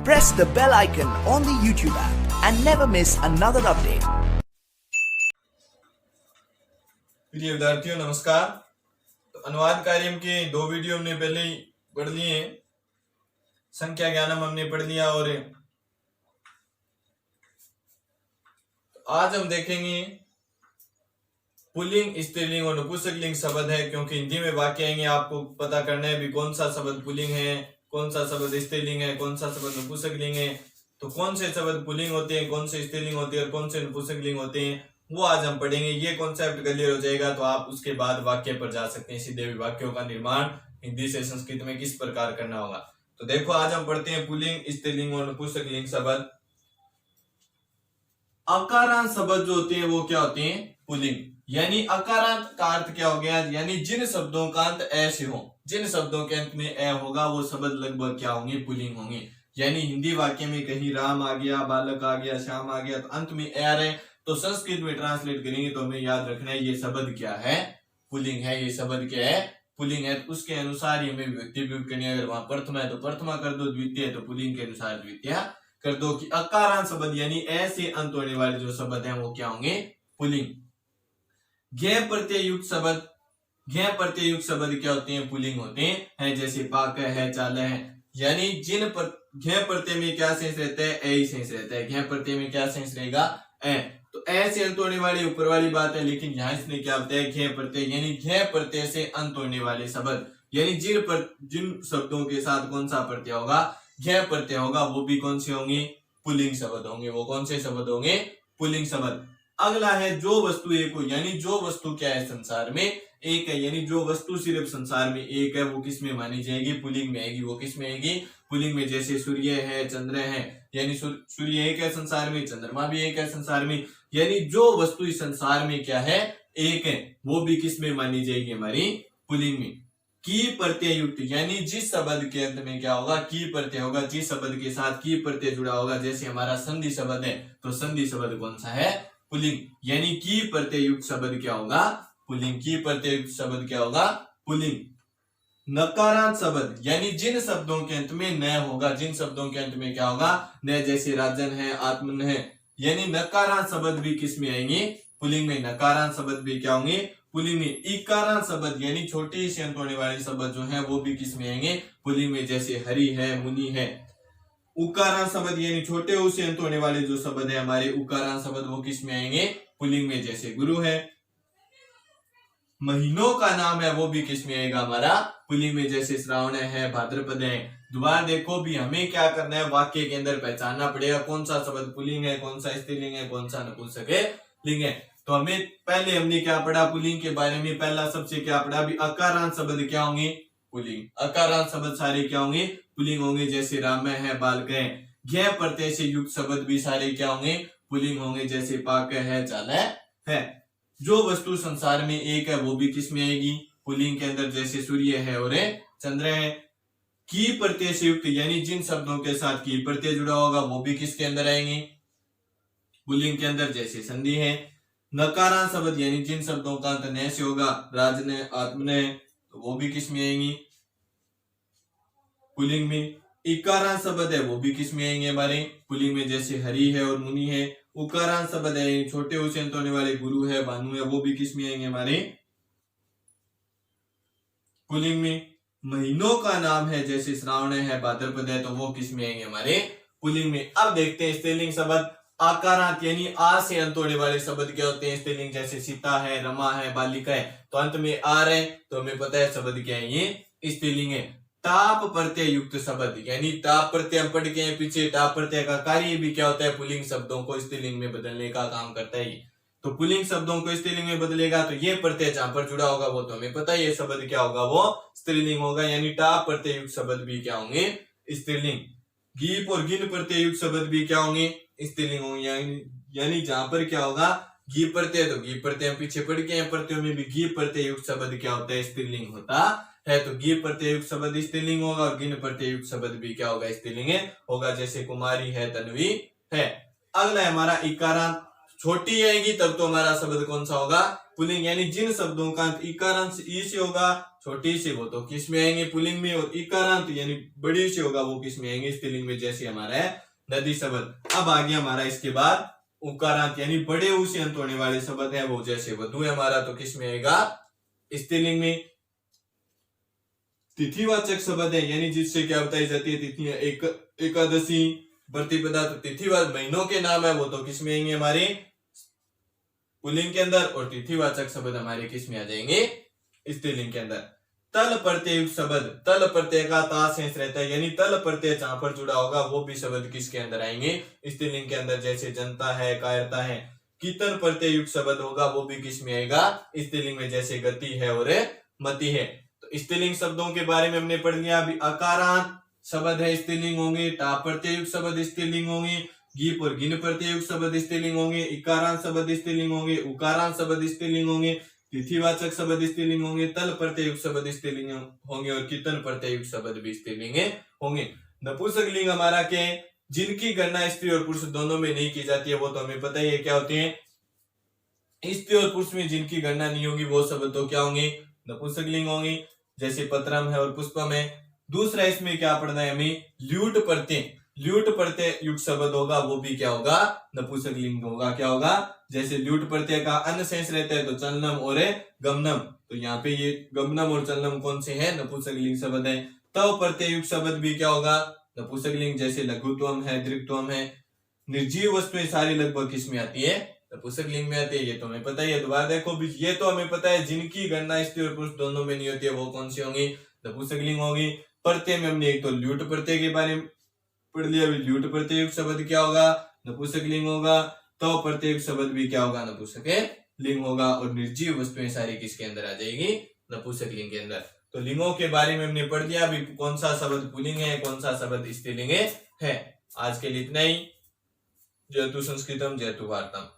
press the bell icon on the YouTube app and never miss another update. प्रिय विद्यार्थियों नमस्कार। तो अनुवाद कार्य के दो वीडियो हमने पहले ही पढ़ लिए हैं। संख्या ज्ञानम हमने पढ़ लिया और आज हम देखेंगे पुल्लिंग, स्त्रीलिंग और नपुंसकलिंग शब्द है, क्योंकि हिंदी में वाक्य आएंगे, आपको पता करना है भी कौन सा शब्द पुल्लिंग है, कौन सा शब्द स्त्रीलिंग है, कौन सा शब्द नपुंसकलिंग है। तो कौन से शब्द पुल्लिंग होते हैं, कौन से स्त्रीलिंग होते हैं और कौन से नपुंसकलिंग होते हैं, वो आज हम पढ़ेंगे। ये कॉन्सेप्ट क्लियर हो जाएगा तो आप उसके बाद वाक्य पर जा सकते हैं। सीधे वाक्यों का निर्माण हिंदी से संस्कृत में किस प्रकार करना होगा। तो देखो आज हम पढ़ते हैं पुल्लिंग, स्त्रीलिंग और नपुंसकलिंग शब्द। अकारांत शब्द जो होते हैं वो क्या होते हैं, पुल्लिंग। यानी अकारांत का अर्थ क्या हो गया, यानी जिन शब्दों का अंत ए से हो, जिन शब्दों के अंत में ए होगा वो शब्द लगभग क्या होंगे, पुल्लिंग होंगे। यानी हिंदी वाक्य में कहीं राम आ गया, बालक आ गया, श्याम आ गया, तो अंत में ए आ रहे, तो संस्कृत में ट्रांसलेट करेंगे तो हमें याद रखना है ये शब्द क्या है, पुल्लिंग है। ये शब्द क्या है, पुल्लिंग है। तो उसके अनुसार ही हमें विभक्ति प्रयोग करनी है। अगर वहां प्रथमा है तो प्रथमा कर दो, द्वितीय है तो पुल्लिंग के अनुसार द्वितीय कर दो। कि अकारांत शब्द यानी ऐसे अंत होने वाले जो शब्द हैं वो क्या होंगे, पुल्लिंग। ज्ञ प्रत्यय युक्त शब्द, ज्ञ प्रत्यय युक्त शब्द क्या होते हैं, पुल्लिंग होते हैं। जैसे पाक है, चाल है। यानी जिन पर ज्ञ प्रत्यय में क्या शेष रहता है, ए शेष रहता है। ज्ञ प्रत्यय में क्या शेष रहेगा, ए। तो ए से अंत होने वाली ऊपर वाली बात है, लेकिन यहाँ इसने क्या बताया, ज्ञ प्रत्यय। यानी ज्ञ प्रत्यय से अंत होने वाले शब्द, यानी जिन शब्दों के साथ कौन सा प्रत्यय होगा, ज्ञ प्रत्यय होगा, वो भी कौन से होंगे, पुल्लिंग शब्द होंगे। वो कौन से शब्द होंगे, पुल्लिंग शब्द। अगला है जो वस्तु एक हो, यानी जो वस्तु क्या है, संसार में एक है। यानी जो वस्तु सिर्फ संसार में एक है वो किस में मानी जाएगी, पुल्लिंग में आएगी। वो किस में आएगी, पुल्लिंग में। जैसे सूर्य है, चंद्र है, यानी सूर्य एक है संसार में, चंद्रमा भी एक है संसार में। यानी जो वस्तु इस संसार में क्या है, एक है, वो भी किस में मानी जाएगी, हमारी पुल्लिंग में। की प्रत्यय युक्त, यानी जिस शब्द के अंत में क्या होगा, की प्रत्यय होगा, जिस शब्द के साथ की प्रत्यय जुड़ा होगा। जैसे हमारा संधि शब्द है, तो संधि शब्द कौन सा है, पुल्लिंग। यानी की प्रत्यय युक्त शब्द क्या होगा, पुल्लिंग। की प्रत्यय युक्त शब्द क्या होगा, पुल्लिंग। नकारांत शब्द, यानी जिन शब्दों के अंत में न होगा, जिन शब्दों के अंत में क्या होगा, न। जैसे राजन है, आत्मन है। यानी नकारांत शब्द भी किस में आएंगे, पुल्लिंग में। नकारांत शब्द भी क्या होंगे, पुल्लिंग में। इकारांत शब्द, यानी छोटे से अंत होने वाले शब्द जो है वो भी किस में आएंगे, पुल्लिंग में। जैसे हरि है, मुनि है। उकारांत शब्द, यानी छोटे ऊ से अंत होने वाले जो शब्द है हमारे उकारांत शब्द, वो किस में आएंगे, पुल्लिंग में। जैसे गुरु है। महीनों का नाम है वो भी किस में आएगा, हमारा पुल्लिंग में। जैसे श्रावण है, भाद्रपद है। दोबारा देखो भी हमें क्या करना है, वाक्य के अंदर पहचानना पड़ेगा कौन सा शब्द पुल्लिंग है, कौन सा स्त्रीलिंग है, कौन सा नपुंसकलिंग है। तो हमें पहले हमने क्या पढ़ा पुल्लिंग के बारे में, पहला सबसे क्या पढ़ा भी, अकारांत शब्द क्या होंगे, पुल्लिंग। अकारांत शब्द सारे क्या होंगे, पुल्लिंग होंगे। जैसे राम है, बालक है। ज्ञ प्रत्यय से युक्त शब्द भी सारे क्या होंगे, पुल्लिंग होंगे। जैसे पाक है, चाल है। जो वस्तु संसार में एक है वो भी किस में आएगी, पुल्लिंग के अंदर। जैसे सूर्य है और चंद्र है। की प्रत्यय से युक्त, यानी जिन शब्दों के साथ की प्रत्यय जुड़ा होगा वो भी किसके अंदर आएंगे, पुल्लिंग के अंदर। जैसे संधि है। नकारांत शब्द, यानी जिन शब्दों का अंत न से होगा, राजन, आत्मन, तो वो भी किस में आएंगी, पुल्लिंग में। इकारांत शब्द है वो भी किस में आएंगे, हमारे पुल्लिंग में। जैसे हरि है और मुनि है। उकारांत शब्द है, छोटे उसे अंत होने वाले गुरु है, भानु है, वो भी किस में आएंगे, हमारे पुल्लिंग में। महीनों का नाम है, जैसे श्रावण है, भाद्रपद है, तो वो किस में आएंगे, हमारे पुल्लिंग में। अब देखते हैं स्त्रीलिंग शब्द। आकारांत, यानी आ से अंत होने वाले शब्द क्या होते हैं, स्त्रीलिंग। जैसे सीता है, रमा है, बालिका है, तो अंत में आ रहे, तो हमें पता है शब्द क्या है, ये स्त्रीलिंग है। ताप प्रत्यय युक्त शब्द, यानी ताप प्रत्यय हम पढ़ के हैं पीछे। ताप प्रत्यय का कार्य भी क्या होता है, पुल्लिंग शब्दों को स्त्रीलिंग में बदलने का काम करता है। तो पुल्लिंग शब्दों को स्त्रीलिंग में बदलेगा, तो ये प्रत्यय जहां पर जुड़ा होगा वो तो हमें पता है, ये शब्द क्या होगा, वो स्त्रीलिंग होगा। यानी ताप प्रत्यय युक्त शब्द भी क्या होंगे, स्त्रीलिंग। गीप और गिन प्रत्यय युक्त शब्द भी क्या होंगे, स्त्रीलिंग होंगे। यानी जहां पर क्या होगा, गी प्रत्यय, तो गी प्रत्यय पीछे पढ़ के हैं, प्रत्ययों में भी गी प्रत्यय युक्त शब्द क्या होता है, स्त्रीलिंग होता है। तो गी प्रत्यय युक्त शब्द स्त्रीलिंग होगा और गिन प्रत्यय युक्त शब्द भी क्या होगा, स्त्रीलिंग होगा। जैसे कुमारी है, तन्वी है। अगला है हमारा इकारांत छोटी आएगी तब तो हमारा शब्द कौन सा होगा, पुल्लिंग। यानी जिन शब्दों का अंत इकारांत ई से होगा, छोटी से, वो तो किस में आएंगे, पुल्लिंग में, और इकारांत यानी बड़ी से होगा, वो किस में आएंगे, स्त्रीलिंग में। जैसे हमारा है नदी शब्द। अब आ गया हमारा इसके बाद उकारांत यानी बड़े ऊ से अंत होने वाले शब्द है, वो जैसे वधु है हमारा, तो किस में आएगा, स्त्रीलिंग में। तिथिवाचक शब्द है यानी जिससे क्या बताई जाती है, तिथियां, एकादशी, प्रतिपदा, तो तिथिवाचक महीनों के नाम है, वो तो किस में आएंगे, हमारे पुल्लिंग के अंदर। और तिथिवाचक शब्द हमारे किस में आ जाएंगे, स्त्रीलिंग के अंदर। तल प्रत्यय शब्द, तल प्रत्यय का ता शेष रहता है, यानी तल प्रत्यय जहां पर जुड़ा होगा वो भी शब्द किसके अंदर आएंगे, स्त्रीलिंग के अंदर। जैसे जनता है, कायरता है। कीर्तन प्रत्यय युक्त शब्द होगा, वो भी किस में आएगा, स्त्रीलिंग में। जैसे गति है और मति है। तो स्त्रीलिंग शब्दों के बारे में हमने पढ़ लिया। अभी अकारांत शब्द है, स्त्रीलिंग होंगे। टा प्रत्यय युक्त शब्द स्त्रीलिंग होंगे। गीप और गिन प्रत्यय युक्त शब्द स्त्रीलिंग होंगे। इकारांत शब्द स्त्रीलिंग होंगे। उकारांत शब्द स्त्रीलिंग होंगे। तिथिवाचक शब्द स्त्रीलिंग होंगे। तल प्रत्यय युक्त शब्द स्त्रीलिंग होंगे। और कीर्तन प्रत्यय युक्त शब्द भी स्त्रीलिंग होंगे। नपुंसकलिंग हमारा क्या है, जिनकी गणना स्त्री और पुरुष दोनों में नहीं की जाती है, वो तो हमें पता ही है क्या होते हैं। स्त्री और पुरुष में जिनकी गणना नहीं होगी वो शब्द तो क्या होंगे, नपुंसकलिंग होंगे। जैसे पत्रम है और पुष्पम है। दूसरा इसमें क्या पढ़ना है हमें, ल्यूट प्रत्यय, ल्यूट प्रत्यय युक्त शब्द होगा, वो भी क्या होगा, नपुंसकलिंग होगा। क्या होगा, जैसे ल्यूट प्रत्यय का अन्न शेष रहता है तो चलनम और गमनम, तो यहाँ पे ये गमनम और चलनम कौन से हैं, नपुंसकलिंग शब्द है। तव प्रत्यय युक्त शब्द भी क्या होगा, नपुंसकलिंग। जैसे लघुत्वम है, दीर्घत्वम है। निर्जीव वस्तुएं सारी लगभग किस में आती है, नपुंसकलिंग में आती है, ये तो हमें पता ही है। दोबारा देखो भी, ये तो हमें पता है जिनकी गणना स्त्री और पुरुष दोनों में नहीं होती है वो कौन सी होंगी, नपुंसकलिंग होगी। प्रत्यय में हमने एक तो ल्यूट प्रत्यय के बारे में पढ़ लिया। ल्यूट प्रत्यय युक्त शब्द क्या होगा, नपुंसकलिंग होगा। तो प्रत्यय युक्त शब्द भी क्या होगा, नपुंसकलिंग होगा। और निर्जीव वस्तुएं सारी किसके अंदर आ जाएगी, नपुंसकलिंग के अंदर। तो लिंगों के बारे में हमने पढ़ लिया। अभी कौन सा शब्द पुल्लिंग है, कौन सा शब्द स्त्रीलिंग है। आज के लिए इतना ही। जयतु संस्कृतम जयतु भारतम।